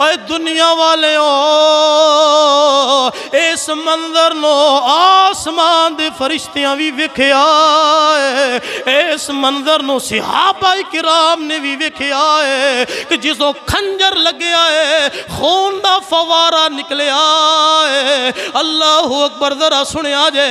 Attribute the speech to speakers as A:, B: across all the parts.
A: اے دنیا والے اس منظر نو آسمان دے فرشتیاں بھی وکھیا ہے، اس منظر نو صحابہ کرام نے بھی وکھیا ہے کہ جسوں کھنجر لگیا ہے خون دا فوارہ نکلیا ہے۔ اللہ اکبر، ذرا سنیا جے،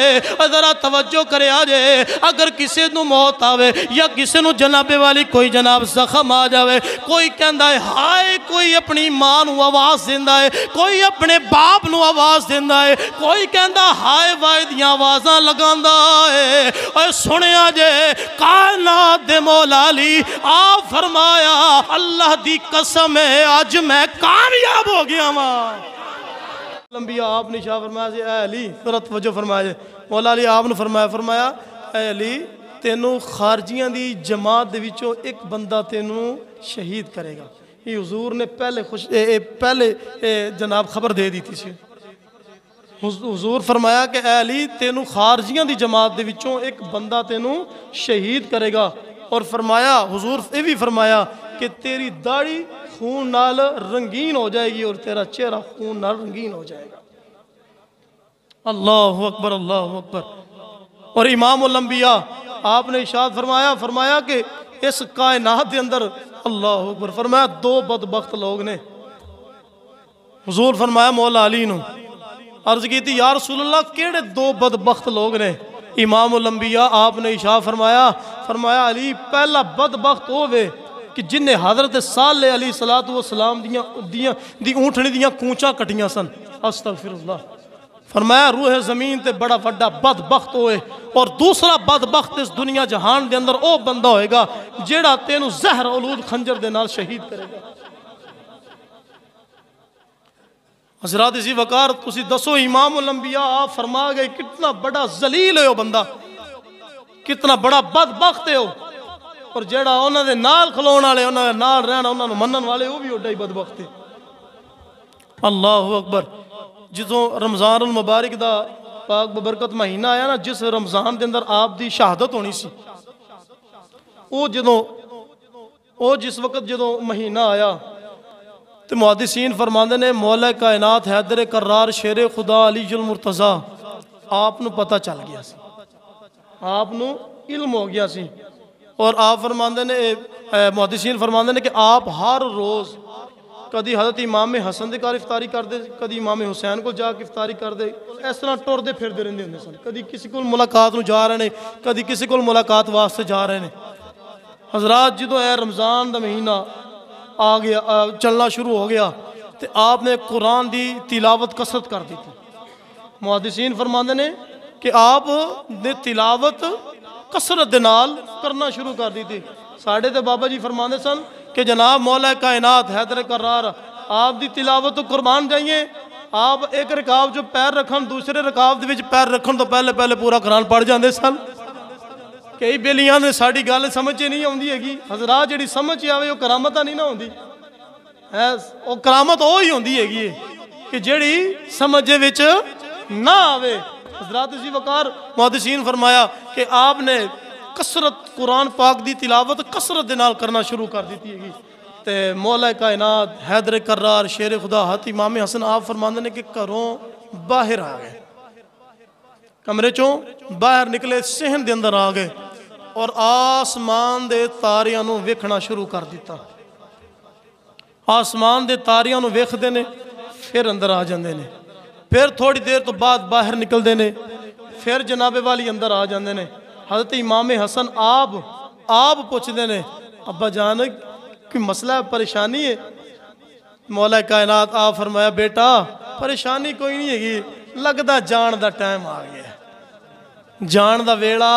A: ذرا توجہ کریا جے، اگر کسی نو موت آوے یا کسی نو جناب والی کوئی جناب زخم آ جاوے، کوئی کہندا ہے ہائے، کوئی اپنی ماں نو آواز دیندا ہے، کوئی اپنے باپ نو آواز دیندا ہے، کوئی کہندا ہائے وائے دیاں آوازاں لگاندا ہے۔ اور سنیا جے، کائنات دے مولا علی آپ فرمایا اللہ دی قسم ہے آج میں کامیاب ہو گیا ماں۔ انبیاء آپ نے شاہ فرمایا سے اے علی، ذرا توجہ فرمایا، مولا علی آپ نے فرمایا اے علی تینوں خارجیاں دی جماعت دے وچوں ایک بندہ تینوں شہید کرے گا۔ یہ حضور نے پہلے جناب خبر دے دی تھی۔ حضور فرمایا کہ اے علی تینوں خارجیاں دی جماعت دے وچوں ایک بندہ تینوں شہید کرے گا، اور فرمایا حضور یہ بھی فرمایا کہ تیری داڑھی خون نال رنگین ہو جائے گی اور تیرا چہرہ خون نال رنگین ہو جائے گا۔ اللہ اکبر، اللہ اکبر۔ اور امام الانبیاء آپ نے ارشاد فرمایا کہ اس کائنات دے اندر اللہ اکبر فرمایا دو بدبخت لوگ نے۔ حضور فرمایا مولا علی نو عرض کی تھی یا رسول اللہ کیڑے دو بدبخت لوگ نے؟ امام الانبیاء آپ نے ارشاد فرمایا علی پہلا بدبخت ہوئے کہ جن نے حضرت صالح علیہ السلام دی اونٹھنی دیاں کونچاں کٹیاں سن، استغفر اللہ۔ فرمایا روح زمین تے بڑا وڈا بدبخت ہوئے، اور دوسرا بدبخت اس دنیا جہان دے اندر او بندہ ہوئے گا جیڑا تینوں زہر اولود خنجر دے نال شہید کرے گا۔ حضرات اسی وقار تسی دسو امام الانبیاء آپ فرما گئے کتنا بڑا ذلیل ہے وہ بندہ، کتنا بڑا بدبخت ہے وہ، اور جیڑا انہاں دے نال کھلون والے، انہاں دے نال رہنا، انہاں نوں منن والے وہ بھی اوڈا ہی بدبخت ہے۔ اللہ اکبر۔ جدوں رمضان المبارک دا پاک ببرکت مہینہ آیا نا، جس رمضان دے اندر آپ دی شہادت ہونی سی، او جس وقت جدوں مہینہ آیا تو محدثین فرماندے نے مولا کائنات حیدر کرار شیر خدا علی المرتضیٰ آپ نو پتہ چل گیا سی، آپ نو علم ہو گیا سی، اور آپ فرماندے نے محدثین فرماندے نے کہ آپ ہر روز کدی حضرت امام حسن دے کار افطاری کر دے، کدی امام حسین کو جا کے افطاری کر دے، اس طرح ٹور دے پھر دے رہندے ہوندے سن، کدی کسی کو ملاقات نو جا رہے ہیں، کدی کسی کو ملاقات واسطے جا رہے ہیں۔ حضرات جدو اے رمضان دا مہینہ آ گیا، چلنا شروع ہو گیا، تو آپ نے قرآن دی تلاوت کثرت کر دی تھی۔ محدثین فرماندے نے کہ آپ نے تلاوت کثرت دے نال کرنا شروع کر دی تھی۔ ساڑھے تے بابا جی فرماندے سن کہ جناب مولا کائنات حیدر کرار آپ دی تلاوت تو قربان جائیے، آپ ایک رکعت جو پیر رکھن دوسرے رکعت وچ پیر رکھن تو پہلے پورا قرآن پڑھ جاندے سن۔ کئی بیلیاں نے ساڑھی گل سمجھے نہیں ہوندی ہے گی، حضرات جڑی سمجھ آوے وہ کرامت نہیں نہ ہوندی، وہ کرامت وہی ہوندی ہے گی کہ جڑی سمجھے وچ نہ آوے۔ حضرات اسی وقار محدثین فرمایا کہ آپ نے کثرت قرآن پاک دی تلاوت کثرت دے نال کرنا شروع کر دیتی ہے گی، تے مولا کائنات حیدر کرار شیر خدا حضرت امام حسن آپ فرماندے نے کہ گھروں باہر آ گئے، کمرے چوں باہر نکلے، صحن دے اندر آ گئے، اور آسمان دے تاریاں نو ویکھنا شروع کر دیتا۔ آسمان دے تاریاں نو ویکھدے نے، پھر اندر آ جاندے نے، پھر تھوڑی دیر تو بعد باہر نکلدے نے، پھر جناب والی اندر آ جاندے نے۔ حضرت امام حسن آپ پوچھدے نے ابا جان کوئی مسئلہ پریشانی ہے؟ مولا کائنات آپ فرمایا بیٹا پریشانی کوئی نہیں ہے گی، لگدا جان دا ٹائم آ گیا، جان دا ویلا۔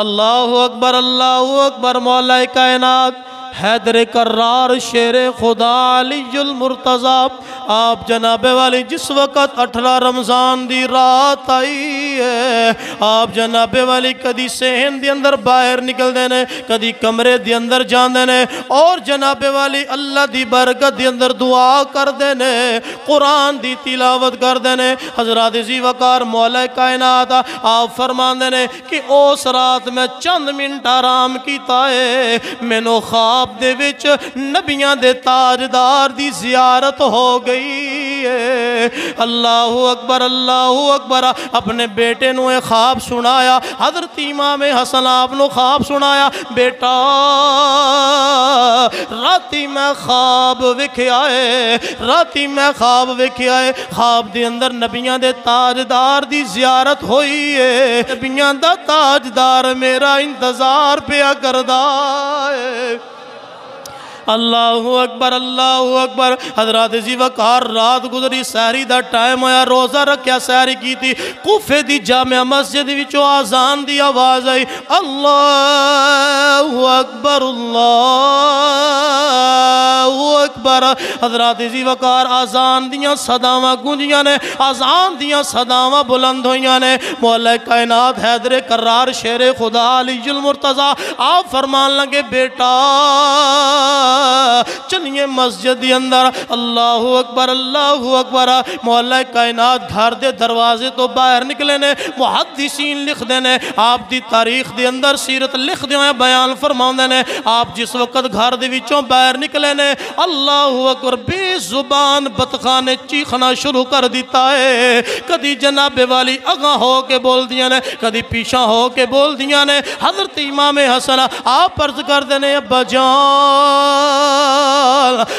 A: اللہ اکبر۔ مولا کائنات حیدر کرار شیر خدا علی المرتضیٰ آپ جناب والی جس وقت 18 رمضان دی رات آئی ہے، آپ جناب والی کدی صحن دی اندر باہر نکل دینے، کدی کمرے دی اندر جان دینے، اور جناب والی اللہ دی برکت دی اندر دعا کر دینے، قرآن دی تلاوت کر دینے۔ حضرات اسی وقار مولا کائنات آپ فرمان دینے کہ اس رات میں چند منٹ آرام کیتا ہے، میں نو خواب خواب دے وچ نبیاں دے تاجدار دی زیارت ہو گئی ہے۔ اللہ اکبر اللہ اکبر۔ اپنے بیٹے نو ایک خواب سنایا، حضرت امام حسن آپ نو خواب سنایا، بیٹا راتی میں خواب ویکھیا ہے، راتی میں خواب ویکھیا ہے، خواب دے اندر نبیاں دے تاجدار دی زیارت ہوئی ہے، نبیاں دا تاجدار میرا انتظار پیا کردا ہے۔ اللہ اکبر اللہ اکبر۔ حضرات ذی وقار رات گزری، سحری دا ٹائم ہویا، روزہ رکھیا، سحری کی تھی، کوفے دی جامع مسجد وچوں آزان دی آواز آئی، اللہ اکبر اللہ اکبر۔ حضرات ذی وقار آزان دیاں صداواں گونجیاں نے، آزان دیاں صداواں بلند ہویاں نے۔ مولا کائنات حیدر کرار شیر خدا علی المرتضیٰ آپ فرمان لگے، بیٹا چلیے مسجد دی اندر۔ اللہ اکبر اللہ اکبر۔ مولا کائنات گھر دے دروازے تو باہر نکلے نے، محدثین لکھ دینے، آپ دی تاریخ دے اندر سیرت لکھ دینے، بیان فرماؤں نے، آپ جس وقت گھر دے وچوں باہر نکلے نے، اللہ اکبر، بے زبان بطخاں نے چیخنا شروع کر دیتا ہے۔ کدی جناب والی اگاں ہو کے بول دیا نے، کدی پیچھا ہو کے بول دیا نے۔ حضرت امام حسن آپ عرض کر دینے، ابا جان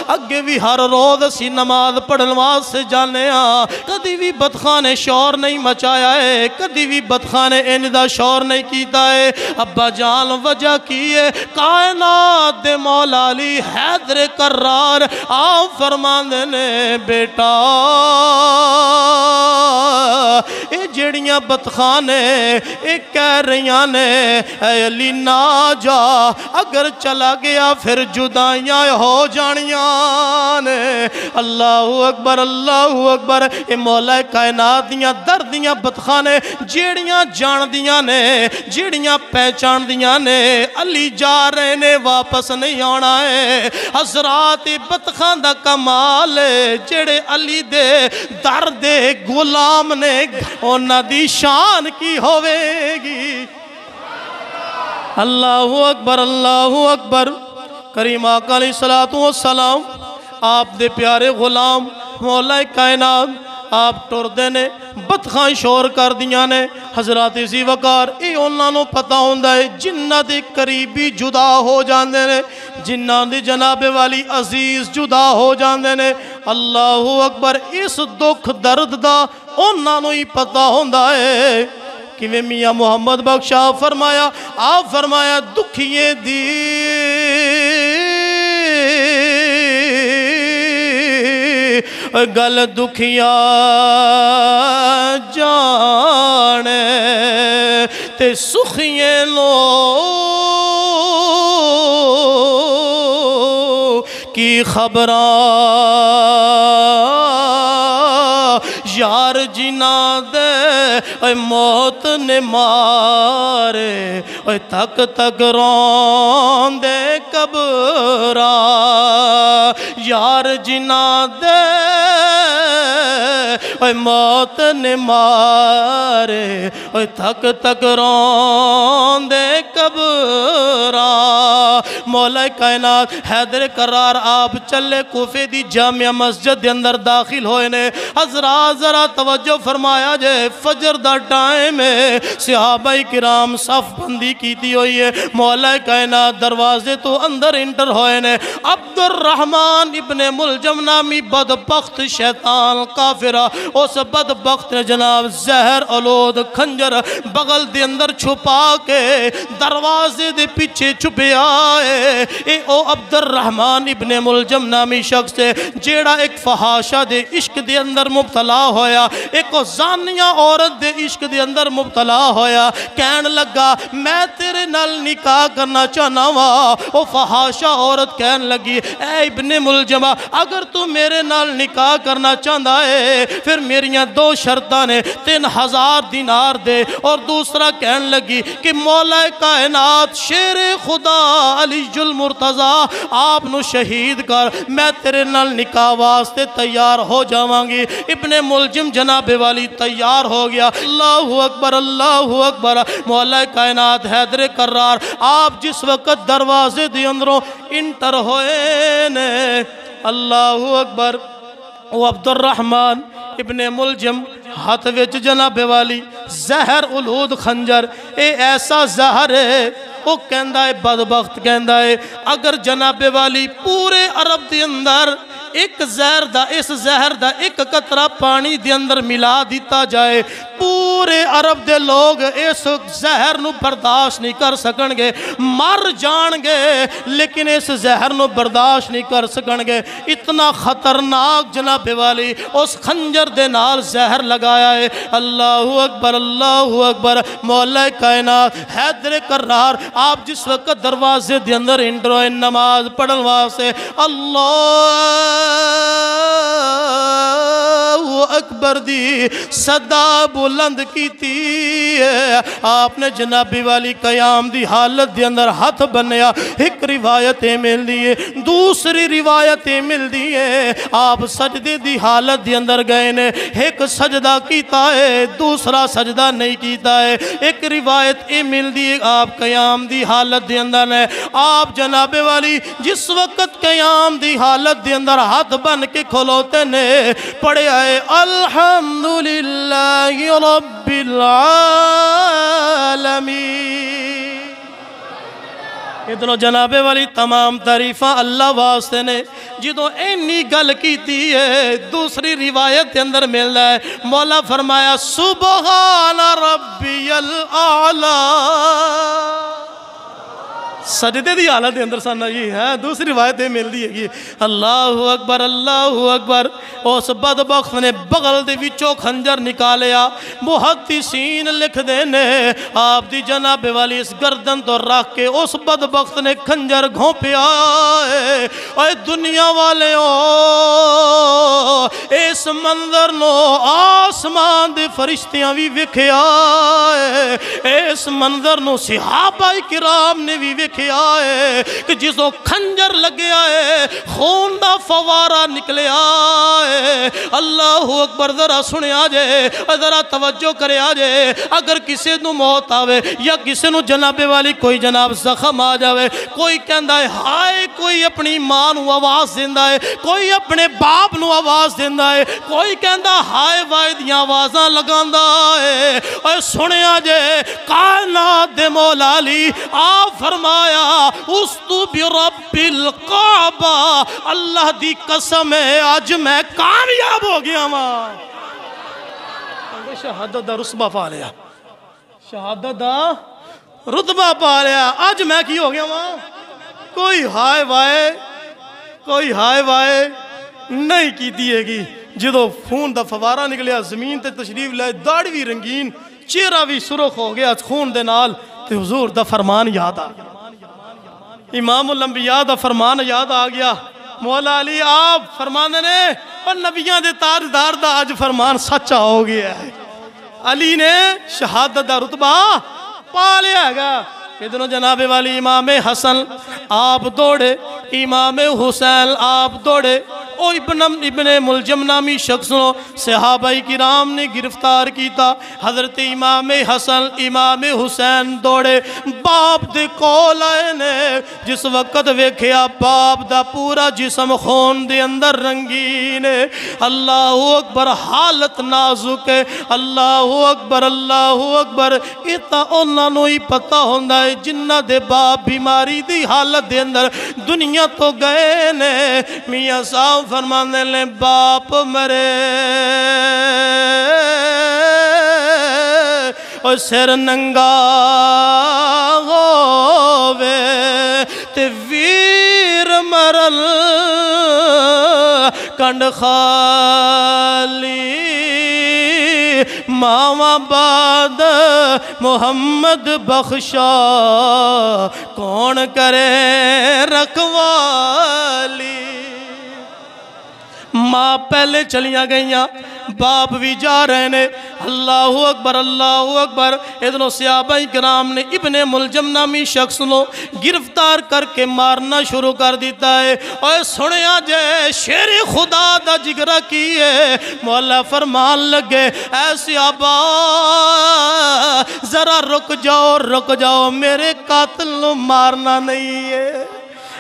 A: اگے بھی ہر روز اسی نماز پڑھن واسطے جانے ہاں، کدی بھی بدخاں نے شور نہیں مچایا ہے، کدی بھی بدخاں نے اندا شور نہیں کیتا ہے۔ ابا جان وجہ کی ہے، کائنات دے مولا علی حیدر کرار آپ فرماندے نے، بیٹا اے جڑیاں بدخاں نے اے کہہ رہیاں نے، اے علی نہ جا، اگر چلا گیا پھر جدائیاں ہو جانیاں نے۔ اللہ اکبر اللہ اکبر۔ اے مولا کائنات دیاں دردیاں بدخاں نے، جیڑیاں جان دیاں نے، جیڑیاں پہچان دیاں نے، علی جا رہے نے، واپس نہیں آنا ہے۔ حضرات بدخاں دا کمال ہے، جیڑے علی دے درد غلام نے، انہاں دی شان کی ہوے گی۔ اللہ اکبر اللہ اکبر۔ کریم آقا علیہ السلام آپ دے پیارے غلام مولا کائنات آپ ٹر دینے، بدخاں شور کر دیاں نے۔ حضرات ذی وقار اے انہاں نوں پتہ ہوندا ہے، جنہاں دے قریبی جدا ہو جاندے نے، جنہاں دی جناب والی عزیز جدا ہو جاندے نے۔ اللہ اکبر۔ اس دکھ درد دا انہاں نوں ہی پتہ ہوندا ہے۔ کہ میاں محمد بخش آپ فرمایا دکھیے دی گل دکھیا جانے تے سخیے لو کی خبراں یار جنا دے اے موت نے مارے اے تک تک رون دے قبراں یار جنا دے اے موت نے مارے اے تک تک رون دے قبراں۔ مولا کائنات حیدر کرار آپ چلے کوفے دی جامع مسجد دے اندر داخل ہوئے نے۔ حضرات ذرا توجہ فرمایا جے، فجر دا ٹائم ہے، صحابہ کرام صف بندی کیتی ہوئی ہے، مولا کائنات دروازے تو اندر انٹر ہوئے نے۔ عبد الرحمن ابن ملجم نامی بدبخت شیطان کافرہ، اس بدبخت نے جناب زہر آلود کھنجر بغل دے اندر چھپا کے دروازے دے پیچھے چھپے آئے۔ اے او عبد الرحمن ابن ملجم نامی شخص ہے جیڑا ایک فحاشہ دے عشق دے اندر مبتلا ہویا، ایک زانیہ عورت دے عشق دے اندر مبتلا ہویا، کہن لگا میں تیرے نال نکاح کرنا چاہنا وا۔ او فحاشہ عورت کہن لگی اے ابن ملجمہ اگر تو میرے نال نکاح کرنا چاہتا ہے پھر میریاں دو شرطاں نے، 3000 دینار دے، اور دوسرا کہن لگی کہ مولا کائنات شیر خدا علی المرتضی آپ نو شہید کر میں تیرے نال نکاح واسطے تیار ہو جاواں گی۔ ابن ملجم جناب والی تیار ہو گیا۔ اللہ اکبر اللہ اکبر۔ مولا کائنات حیدر کرار آپ جس وقت دروازے دے اندروں انٹر ہوئے نے، اللہ اکبر، وہ عبد الرحمن ابن ملجم ہاتھ وچ جناب والی زہر الہود خنجر، اے ایسا زہر ہے وہ کہندا ہے بدبخت کہندا ہے اگر جناب والی پورے عرب دے اندر ایک زہر دا اس زہر دا ایک قطرہ پانی دے اندر ملا دیتا جائے پورے عرب دے لوگ اس زہر نو برداشت نہیں کر سکن گے، مر جان گے، لیکن اس زہر نو برداشت نہیں کر سکن گے۔ اتنا خطرناک جناب والی اس خنجر دے نال زہر لگایا ہے۔ اللہ اکبر اللہ اکبر۔ مولا کائنات حیدر کرار آپ جس وقت دروازے دے اندر انٹر ہوئے نماز پڑھن واسطے، اللہ اکبر دی صدا بلند کیتی ہے، آپ نے جنابی والی قیام دی حالت دے اندر ہاتھ بنیا۔ ایک روایتیں مل دیئے، دوسری روایتیں مل دیئے آپ سجدے دی حالت دے اندر گئے نے، ایک سجدہ کیتا ہے دوسرا سجدہ نہیں کیتا ہے۔ ایک روایت یہ مل دیئے آپ قیام دی حالت دے اندر نے، آپ جناب والی جس وقت قیام دی حالت دے اندر ہاتھ بن کے کھلوتے نے پڑھے آئے الحمدللہ رب العالمین۔ ادھروں جناب والی تمام تعریفاں اللہ واسطے نے۔ جدوں اینی گل کیتی ہے دوسری روایت کے اندر مل رہا ہے، مولا فرمایا سبحان ربی الاعلی۔ سجدے دی حالت دے اندر سننا جی ہے، دوسری روایتیں مل دی ہے اللہ اکبر اللہ اکبر۔ اس بدبخت نے بغل دے وچوں خنجر نکالیا، محدثین لکھ دینے آپ دی جناب والی اس گردن تو رکھ کے اس بدبخت نے خنجر گھونپیا ہے۔ اے دنیا والے اس منظر نو آسمان دے فرشتیاں بھی وکھیا ہے، اس منظر نو صحابہ کرام نے بھی وکھیا ہے کہ جسوں خنجر لگیا ہے خون دا فوارہ نکلیا ہے۔ اللہ اکبر۔ ذرا سنے آجے، ذرا توجہ کرے آجے، اگر کسی نو موت آوے یا کسی نو جناب والی کوئی جناب زخم آ جاوے، کوئی کہندا ہے ہائے، کوئی اپنی ماں نو آواز دیندہ ہے، کوئی اپنے باپ نو آواز دیندہ ہے، کوئی کہندا ہائے وائے دیاں آوازاں لگاندہ ہے۔ اور سنے آجے کائنات دے مولا علی آپ فرمایا استو برب الکعبہ، اللہ دی قسم ہے آج میں کامیاب ہو گیا ماں۔ شہادت دا رتبہ پا لیا، شہادت دا رتبہ پا لیا، آج میں کی ہو گیا ماں۔ کوئی ہائے وائے، کوئی ہائے وائے نہیں کی دیئے گی۔ جدو خون دا فوارہ نکلیا زمین تے تشریف لائے، داڑھی بھی رنگین، چہرہ بھی سرخ ہو گیا خون دے نال، تے حضور دا فرمان یاد آ گیا، امام الانبیاء دا فرمان یاد آ گیا۔ مولا علی آپ فرمانے نے اور نبیاں دے تاجدار دا آج فرمان سچا ہو گیا ہے، علی نے شہادت دا رتبہ پا لیا گا۔ ادھر جناب والی امام حسن آپ دوڑے، امام حسین آپ دوڑے، او ابن ملجم نامی شخص نو صحابہ کرام نے گرفتار کیتا۔ حضرت امام حسن امام حسین دوڑے باپ دے کول آئے نے، جس وقت ویکھیا باپ دا پورا جسم خون دے اندر رنگین ہے، اللہ اکبر، حالت نازک ہے، اللہ اکبر اللہ اکبر۔ ایتا انہاں نو ہی پتہ ہوندا ہے جنہ دے باپ بیماری دی حالت دے اندر دنیا تو گئے نے۔ میاں صاحب فرمانے لیں باپ مرے اور سر ننگا ہووے تے ویر مرل کنڈ خالی، ماما بعد محمد بخشا کون کرے رکھوالی۔ ماں پہلے چلیاں گئیاں، باپ بھی جا رہے نے۔ اللہ اکبر اللہ اکبر۔ ادھروں صحابہ کرام نے ابن ملجم نامی شخص نو گرفتار کر کے مارنا شروع کر دیتا ہے۔ اور سنیا جے شیر خدا دا جگرہ کیے، مولا فرمان لگے اے صحابہ ذرا رک جاؤ میرے قاتل نو مارنا نہیں ہے۔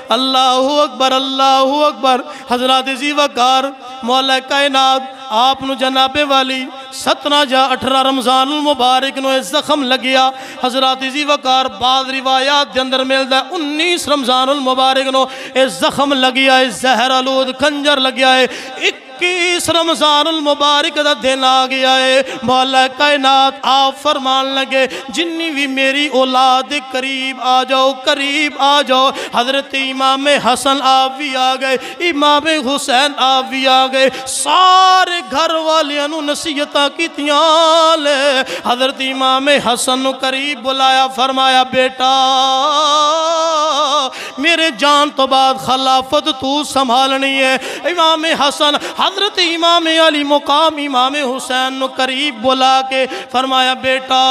A: اللہ اکبر اللہ اکبر۔ حضرات ذی وقار مولا کائنات آپ نو جناب والی 17 یا 18 رمضان المبارک نو زخم لگیا۔ حضرات ذی وقار بعض روایات دے اندر ملدا ہے 19 رمضان المبارک نو زخم لگیا ہے، زہر آلود خنجر لگیا ہے۔ 21 رمضان المبارک دا دن آ گیا ہے۔ مولا کائنات آپ فرمان لگے جنی بھی میری اولاد قریب آ جاؤ قریب آ جاؤ۔ حضرت امام حسن آپ بھی آ گئے، امام حسین آپ بھی آ گئے، سارے گھر والیاں نو نصیحتاں کیتیاں لے۔ حضرت امام حسن نو قریب بلایا، فرمایا بیٹا میرے جان تو بعد خلافت تو سنبھالنی ہے۔ امام حسن حضرت امام علی مقام امام حسین نو قریب بلا کے فرمایا بیٹا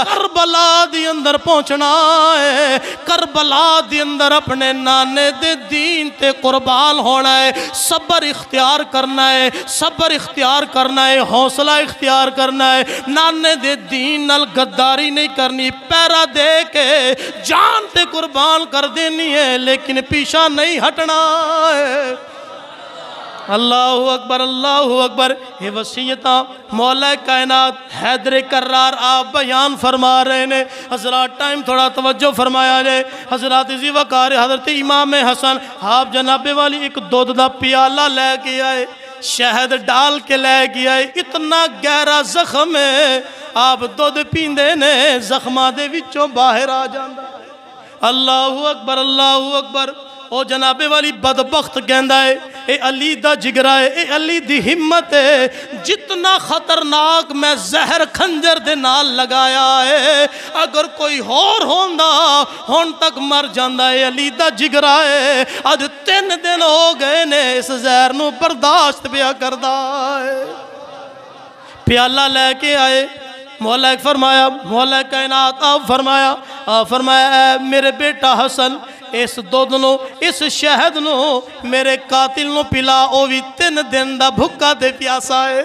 A: کربلا دی اندر پہنچنا ہے، کربلا دی اندر اپنے نانے دے دین تے قربان ہونا ہے، صبر اختیار کرنا ہے، صبر اختیار کرنا ہے، حوصلہ اختیار کرنا ہے، نانے دے دین نال غداری نہیں کرنی، پیرا دے کے جان تے قربان کر دینی ہے لیکن پیچھا نہیں ہٹنا ہے۔ اللہ اکبر اللہ اکبر۔ یہ وصیتاں مولا کائنات حیدر کرار آپ بیان فرما رہے نے۔ حضرات ٹائم تھوڑا توجہ فرمایا جائے۔ حضرات ذی وقار حضرت امام حسن آپ جناب والی ایک دودھ دا پیالہ لے کے آئے، شہد ڈال کے لے کے آئے، اتنا گہرا زخم ہے آپ دودھ پیندے نے زخمہ دے وچوں باہر آ جاندہ۔ اللہ اکبر اللہ اکبر۔ او جناب والی بدبخت کہندا ہے اے علی دا جگرہ ہے، اے علی دی ہمت ہے، جتنا خطرناک میں زہر خنجر دے نال لگایا ہے اگر کوئی اور ہوندا ہون تک مر جاندا ہے، علی دا جگرہ ہے، آج 3 دن ہو گئے نے اس زہر نو برداشت پیا کردا ہے۔ پیالہ لے کے آئے، مولا فرمایا مولا کائنات آپ فرمایا اے میرے بیٹا حسن اس دودھ نو اس شہد نو میرے قاتل نو پلا، او بھی 3 دن دا بھکا دے پیاسا ہے۔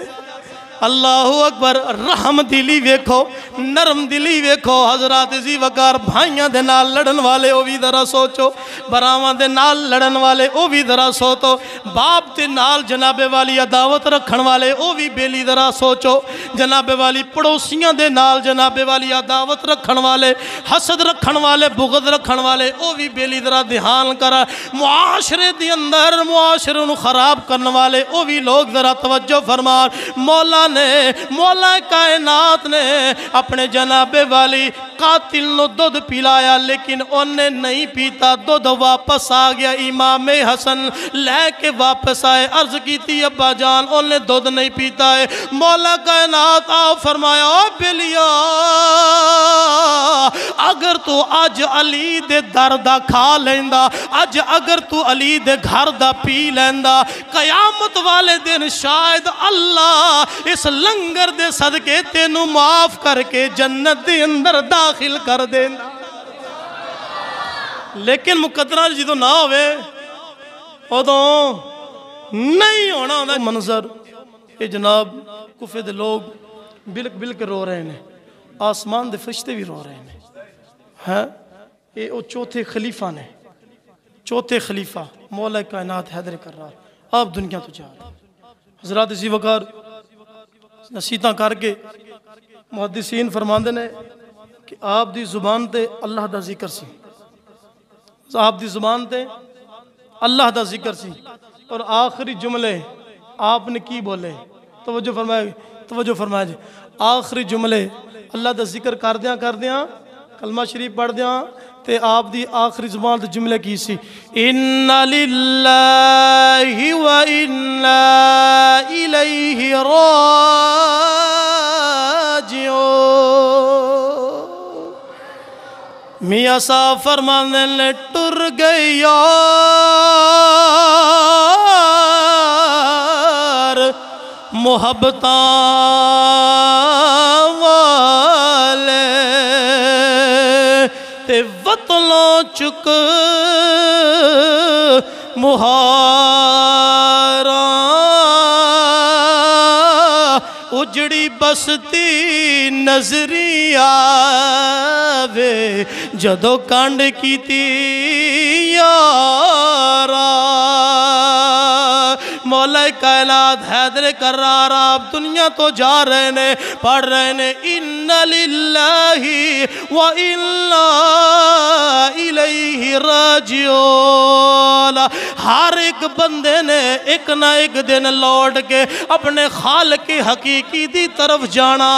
A: اللہ اکبر۔ رحم دلی ویکھو، نرم دلی ویکھو۔ حضرات ذی وقار بھائیاں دے نال لڑن والے او بھی ذرا سوچو، براواں دے نال لڑن والے او بھی ذرا سوچو، باپ دے نال جناب والی عداوت رکھن والے او بھی بیلی ذرا سوچو، جناب والی پڑوسیاں دے نال جناب والی عداوت رکھن والے، حسد رکھن والے، بغض رکھن والے او بھی بیلی ذرا دھیان کرا، معاشرے دے اندر معاشرے نو خراب کرن والے او بھی لوگ ذرا توجہ فرمان۔ مولا کائنات نے اپنے جناب والی قاتل نو دودھ پلایا لیکن انہیں نہیں پیتا، دودھ واپس آ گیا۔ امام حسن لے کے واپس آئے، عرض کی تھی ابا جان انہیں دودھ نہیں پیتا ہے۔ مولا کائنات آپ فرمایا او بلیا اگر تو اج علی دے در دا کھا لیندا، اج اگر تو علی دے گھر دا پی لیندا، قیامت والے دن شاید اللہ اس لنگر دے صدقے تینوں معاف کر کے جنت دے اندر داخل کر دینا۔ لیکن مقدرہ جدو نہ ہوئے ادوں نہیں ہونا ہونا منظر۔ یہ جناب کوفے دے لوگ بلک بلک رو رہے ہیں، آسمان دے فرشتے بھی رو رہے ہیں۔ یہ او چوتھے خلیفہ نے، چوتھے خلیفہ مولا کائنات حیدر کرار آپ دنیا تو جا رہے ہیں۔ حضرات ذی وقار نصیحتاں کر کے محدثین فرماندے نے کہ آپ دی زبان تے اللہ دا ذکر سی، آپ دی زبان تے اللہ دا ذکر سی، اور آخری جملے آپ نے کی بولے؟ توجہ فرمائے جی، آخری جملے اللہ دا ذکر کر دیاں کلمہ شریف پڑھ دیاں تے آپ دی آخری زبان تے جملے کی سی اِنَّا لِلَّهِ وَإِنَّا إِلَيْهِ راجعون۔ میاں صاحب فرمانے لے ٹر گئی محبتاں والے تے وطنوں چک مہاراں اجڑی بستی نظری آوے جدو کانڈ کیتی یارا مولا کائنات حیدر کرار آپ دنیا تو جا رہے نے پڑھ رہے نے اِنَّ لِلَّهِ وَإِنَّا إِلَيْهِ راجعون ہر ایک بندے نے ایک نہ ایک دن لوٹ کے اپنے خالق حقیقی دی طرف جانا